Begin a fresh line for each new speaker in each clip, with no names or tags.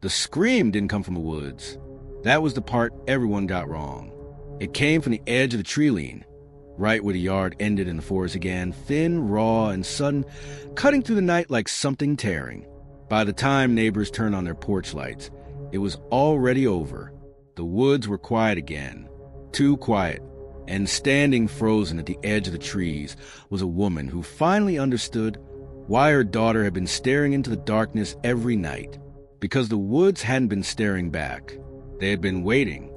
The scream didn't come from the woods. That was the part everyone got wrong. It came from the edge of the tree line, right where the yard ended and the forest began, thin, raw, and sudden, cutting through the night like something tearing. By the time neighbors turned on their porch lights, it was already over. The woods were quiet again, too quiet, and standing frozen at the edge of the trees was a woman who finally understood why her daughter had been staring into the darkness every night. Because the woods hadn't been staring back. They had been waiting.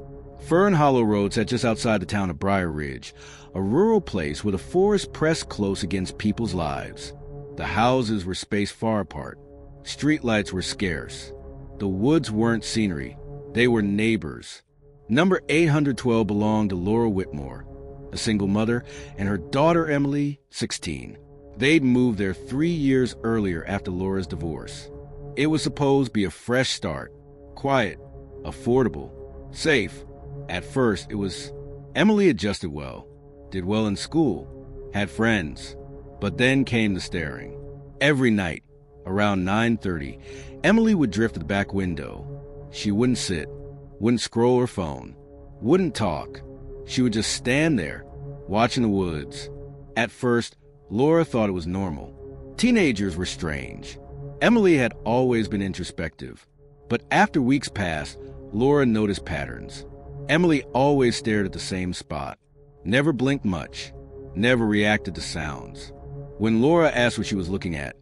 Fern Hollow Road sat just outside the town of Briar Ridge, a rural place where the forest pressed close against people's lives. The houses were spaced far apart. Streetlights were scarce. The woods weren't scenery. They were neighbors. Number 812 belonged to Laura Whitmore, a single mother, and her daughter Emily, 16. They'd moved there 3 years earlier after Laura's divorce. It was supposed to be a fresh start. Quiet, affordable, safe. At first, it was... Emily adjusted well, did well in school, had friends. But then came the staring. Every night, around 9:30, Emily would drift to the back window. She wouldn't sit, wouldn't scroll her phone, wouldn't talk. She would just stand there, watching the woods. At first, Laura thought it was normal. Teenagers were strange. Emily had always been introspective, but after weeks passed, Laura noticed patterns. Emily always stared at the same spot, never blinked much, never reacted to sounds. When Laura asked what she was looking at,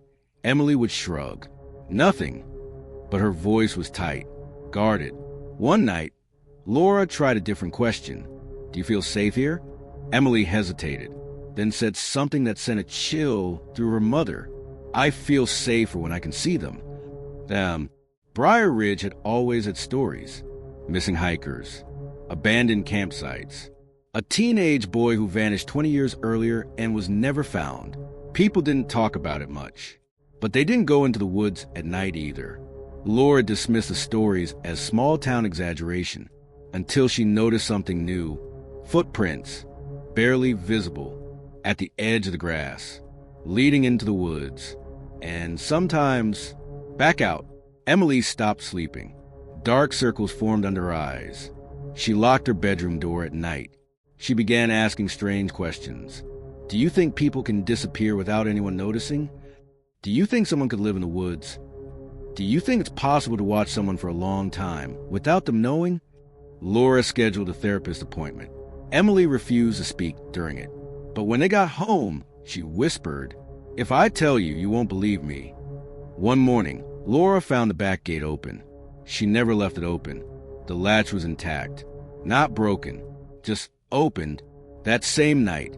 Emily would shrug. Nothing. But her voice was tight, guarded. One night, Laura tried a different question. Do you feel safe here? Emily hesitated, then said something that sent a chill through her mother. I feel safer when I can see them. Briar Ridge had always had stories. Missing hikers, abandoned campsites, a teenage boy who vanished 20 years earlier and was never found. People didn't talk about it much, but they didn't go into the woods at night either. Laura dismissed the stories as small-town exaggeration until she noticed something new. Footprints, barely visible, at the edge of the grass, leading into the woods. And sometimes, back out. Emily stopped sleeping. Dark circles formed under her eyes. She locked her bedroom door at night. She began asking strange questions. Do you think people can disappear without anyone noticing? Do you think someone could live in the woods? Do you think it's possible to watch someone for a long time without them knowing? Laura scheduled a therapist appointment. Emily refused to speak during it. But when they got home, she whispered, "If I tell you, you won't believe me." One morning, Laura found the back gate open. She never left it open. The latch was intact, not broken, just opened. That same night,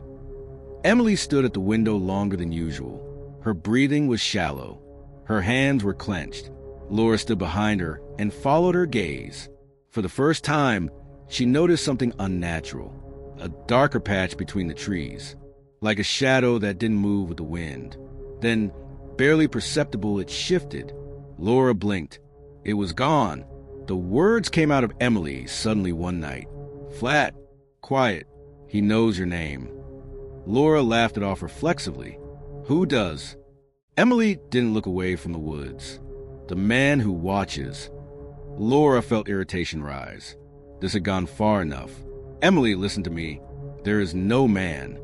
Emily stood at the window longer than usual. Her breathing was shallow. Her hands were clenched. Laura stood behind her and followed her gaze. For the first time, she noticed something unnatural, a darker patch between the trees, like a shadow that didn't move with the wind. Then, barely perceptible, it shifted. Laura blinked. It was gone. The words came out of Emily suddenly one night. Flat, quiet, he knows your name. Laura laughed it off reflexively. Who does? Emily didn't look away from the woods. The man who watches. Laura felt irritation rise. This had gone far enough. Emily, listen to me. There is no man.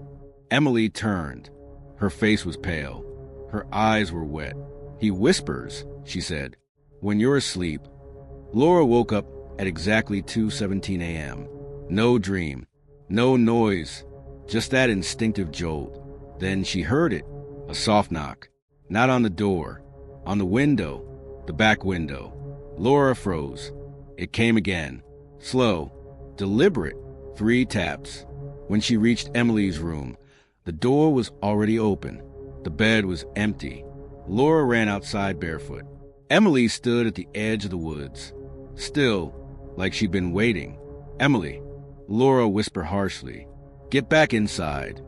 Emily turned. Her face was pale. Her eyes were wet. He whispers, she said, when you're asleep. Laura woke up at exactly 2:17 a.m. No dream, no noise, just that instinctive jolt. Then she heard it, a soft knock. Not on the door, on the window, the back window. Laura froze. It came again, slow, deliberate, 3 taps. When she reached Emily's room, the door was already open. The bed was empty. Laura ran outside barefoot. Emily stood at the edge of the woods, still, like she'd been waiting. Emily, Laura whispered harshly, get back inside.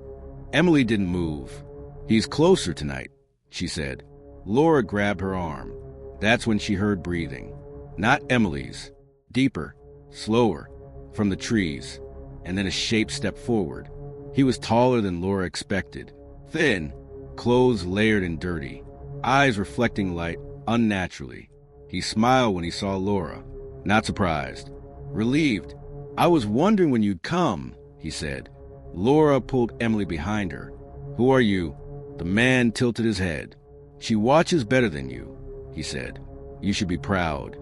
Emily didn't move. He's closer tonight, she said. Laura grabbed her arm. That's when she heard breathing. Not Emily's. Deeper, slower, from the trees. And then a shape stepped forward. He was taller than Laura expected. Thin, clothes layered and dirty, eyes reflecting light unnaturally. He smiled when he saw Laura, not surprised. Relieved. "I was wondering when you'd come," he said. Laura pulled Emily behind her. "Who are you?" The man tilted his head. "She watches better than you," he said. "You should be proud."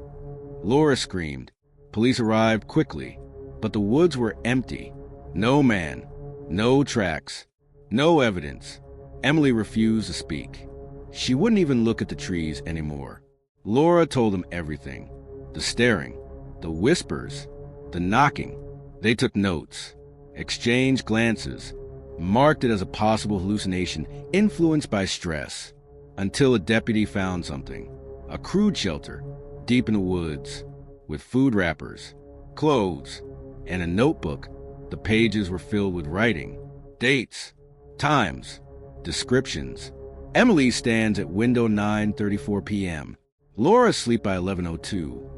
Laura screamed. Police arrived quickly, but the woods were empty. No man, no tracks, no evidence. Emily refused to speak. She wouldn't even look at the trees anymore. Laura told them everything. The staring, the whispers, the knocking. They took notes, exchanged glances, marked it as a possible hallucination influenced by stress, until a deputy found something. A crude shelter, deep in the woods, with food wrappers, clothes, and a notebook. The pages were filled with writing, dates, times, descriptions. Emily stands at window 9:34 p.m. Laura asleep by 11:02.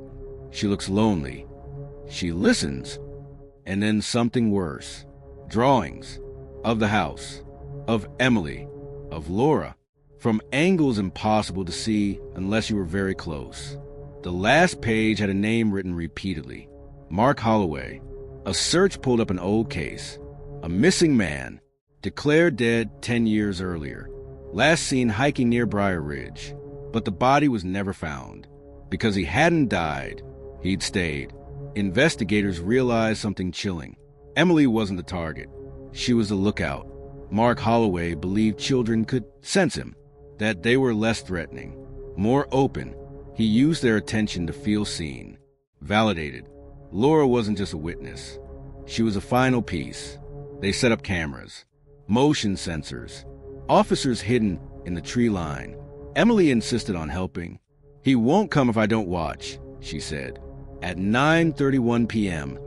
She looks lonely. She listens, and then something worse. Drawings of the house, of Emily, of Laura, from angles impossible to see unless you were very close. The last page had a name written repeatedly. Mark Holloway. A search pulled up an old case. A missing man, declared dead 10 years earlier. Last seen hiking near Briar Ridge. But the body was never found. Because he hadn't died, he'd stayed. Investigators realized something chilling. Emily wasn't the target. She was the lookout. Mark Holloway believed children could sense him, that they were less threatening, more open. He used their attention to feel seen, validated. Laura wasn't just a witness. She was a final piece. They set up cameras, motion sensors, officers hidden in the tree line. Emily insisted on helping. "He won't come if I don't watch," she said. At 9:31 p.m.,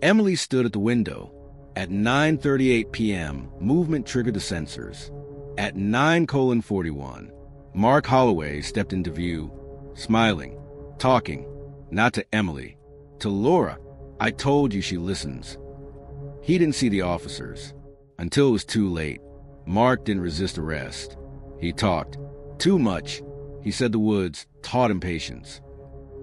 Emily stood at the window. At 9:38 p.m., movement triggered the sensors. At 9:41, Mark Holloway stepped into view, smiling, talking, not to Emily, to Laura. "I told you she listens." He didn't see the officers. Until it was too late. Mark didn't resist arrest. He talked. Too much. He said the woods taught him patience.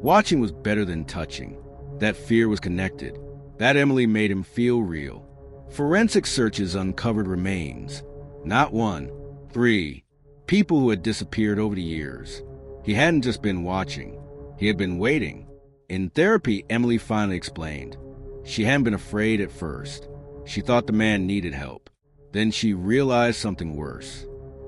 Watching was better than touching. That fear was connected. That Emily made him feel real. Forensic searches uncovered remains. Not one, 3. People who had disappeared over the years. He hadn't just been watching. He had been waiting. In therapy, Emily finally explained. She hadn't been afraid at first. She thought the man needed help. Then she realized something worse.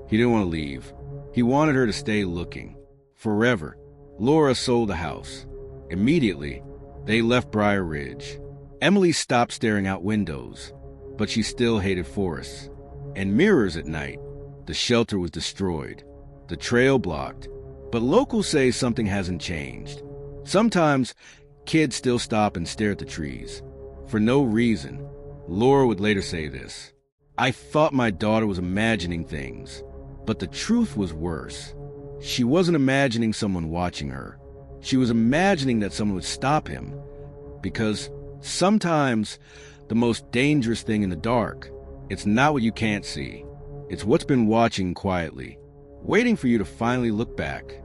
He didn't want to leave. He wanted her to stay looking. Forever. Laura sold the house. Immediately, they left Briar Ridge. Emily stopped staring out windows, but she still hated forests and mirrors at night. The shelter was destroyed, the trail blocked, but locals say something hasn't changed. Sometimes, kids still stop and stare at the trees. For no reason. Laura would later say this. "I thought my daughter was imagining things, but the truth was worse. She wasn't imagining someone watching her. She was imagining that someone would stop him. Because sometimes the most dangerous thing in the dark, it's not what you can't see. It's what's been watching quietly, waiting for you to finally look back."